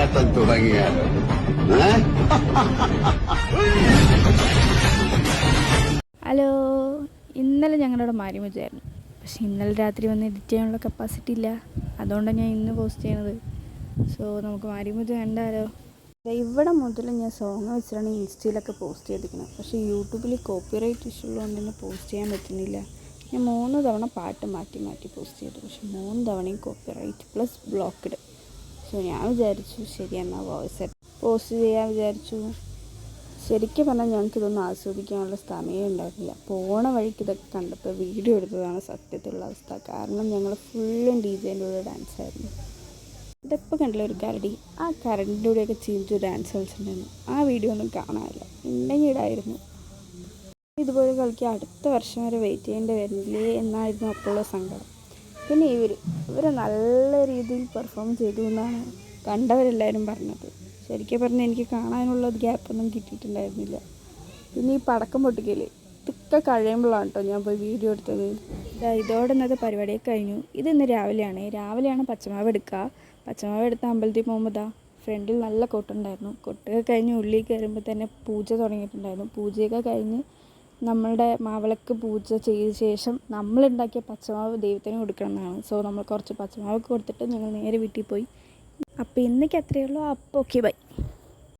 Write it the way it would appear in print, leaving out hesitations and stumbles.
മോഹിനിയാട്ടം തുടങ്ങിയാലോ? ഹലോ, ഇന്നലെ ഞങ്ങളുടെ മാരിമുജായിരുന്നു. പക്ഷെ ഇന്നലെ രാത്രി വന്ന് എഡിറ്റ് ചെയ്യാനുള്ള കപ്പാസിറ്റി ഇല്ല. അതുകൊണ്ടാണ് ഞാൻ ഇന്ന് പോസ്റ്റ് ചെയ്യണത്. സോ നമുക്ക് മാരിമുജ കണ്ടാലോ. ഇവിടെ മുതൽ ഞാൻ സോങ് വെച്ചിട്ടാണ് ഇൻസ്റ്റയിലൊക്കെ പോസ്റ്റ് ചെയ്തിരിക്കുന്നത്. പക്ഷേ യൂട്യൂബിൽ കോപ്പിറൈറ്റ് ഇഷ്യൂ ഉള്ളതുകൊണ്ട് തന്നെ പോസ്റ്റ് ചെയ്യാൻ പറ്റുന്നില്ല. ഞാൻ 3 തവണ പാട്ട് മാറ്റി മാറ്റി പോസ്റ്റ് ചെയ്തു. പക്ഷെ 3 തവണയും കോപ്പിറൈറ്റ് പ്ലസ് ബ്ലോക്ക്ഡ്. സോ ഞാൻ വിചാരിച്ചു ശരി എന്നാൽ വോയിസ് പോസ്റ്റ് ചെയ്യാൻ വിചാരിച്ചു. ശരിക്കും പറഞ്ഞാൽ ഞങ്ങൾക്കിതൊന്നും ആസ്വദിക്കാനുള്ള സമയം ഉണ്ടായിരുന്നില്ല. പോണ വഴിക്ക് ഇതൊക്കെ കണ്ടപ്പോൾ വീഡിയോ എടുത്തതാണ് സത്യത്തിലുള്ള അവസ്ഥ. കാരണം ഞങ്ങൾ ഫുള്ളും DJൻ്റെ കൂടെ ഡാൻസായിരുന്നു. ഇതെപ്പോൾ കണ്ടില്ല ഒരു കരടി, ആ കരടിൻ്റെ കൂടെയൊക്കെ ചീഞ്ചു ഡാൻസ് കളിച്ചിട്ടുണ്ടായിരുന്നു. ആ വീഡിയോ ഒന്നും കാണാനില്ല, ഉണ്ടെങ്കിൽ ഇടായിരുന്നു. ഇതുപോലെ കളിക്കുക അടുത്ത വർഷം വരെ വെയിറ്റ് ചെയ്യേണ്ടി വരുന്നില്ലേ എന്നായിരുന്നു അപ്പോഴുള്ള സങ്കടം. പിന്നെ ഇവർ നല്ല രീതിയിൽ പെർഫോം ചെയ്തു എന്നാണ് കണ്ടവരെല്ലാവരും പറഞ്ഞത്. ശരിക്കും പറഞ്ഞാൽ എനിക്ക് കാണാനുള്ള ഗ്യാപ്പൊന്നും കിട്ടിയിട്ടുണ്ടായിരുന്നില്ല. പിന്നെ ഈ പടക്കം പൊട്ടിക്കൽ ഇതൊക്കെ കഴിയുമ്പോഴാണ് കേട്ടോ ഞാൻ പോയി വീഡിയോ എടുത്തത്. ഇതോടെ ഇന്നത്തെ പരിപാടിയൊക്കെ കഴിഞ്ഞു. ഇതിന്ന് രാവിലെയാണ് പച്ചമാവ് എടുക്കുക. പച്ചമാവ് എടുത്ത് അമ്പലത്തിൽ പോകുമ്പോൾ ഫ്രണ്ടിൽ നല്ല കൊട്ടുണ്ടായിരുന്നു. കൊട്ടൊക്കെ കഴിഞ്ഞ് ഉള്ളിൽ കയറുമ്പോൾ തന്നെ പൂജ തുടങ്ങിയിട്ടുണ്ടായിരുന്നു. പൂജയൊക്കെ കഴിഞ്ഞ് നമ്മളുടെ മാവിളക്ക് പൂജ ചെയ്ത ശേഷം നമ്മളുണ്ടാക്കിയ പച്ചമാവ് ദൈവത്തിന് കൊടുക്കണം എന്നാണ്. സോ നമ്മൾ കുറച്ച് പച്ചമാവ് കൊടുത്തിട്ട് ഞങ്ങൾ നേരെ വീട്ടിൽ പോയി. അപ്പോൾ ഇന്നേക്ക് അത്രയേ ഉള്ളൂ. അപ്പോൾ ഓക്കെ, ബൈ.